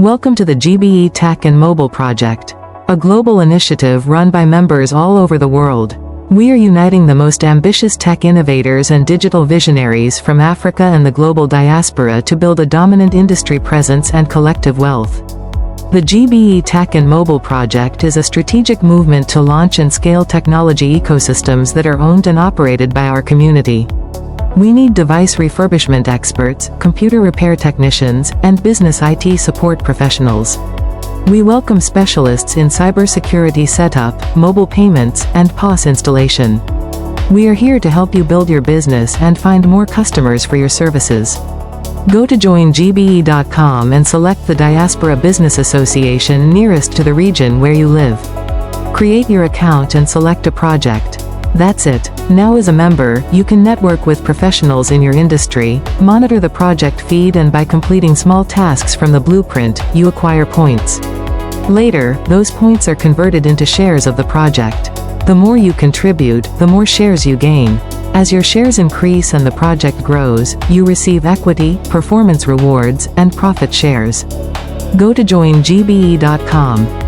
Welcome to the GBE Tech Mobile Project, a global initiative run by members all over the world. We are uniting the most ambitious tech innovators and digital visionaries from Africa and the global diaspora to build a dominant industry presence and collective wealth. The GBE Tech Mobile Project is a strategic movement to launch and scale technology ecosystems that are owned and operated by our community. We need device refurbishment experts, computer repair technicians, and business IT support professionals. We welcome specialists in cybersecurity setup, mobile payments, and POS installation. We are here to help you build your business and find more customers for your services. Go to joingbe.com and select the Diaspora Business Association nearest to the region where you live. Create your account and select a project. That's it. Now as a member, you can network with professionals in your industry, monitor the project feed, and by completing small tasks from the blueprint, you acquire points. Later, those points are converted into shares of the project. The more you contribute, the more shares you gain. As your shares increase and the project grows, you receive equity, performance rewards, and profit shares. Go to joingbe.com.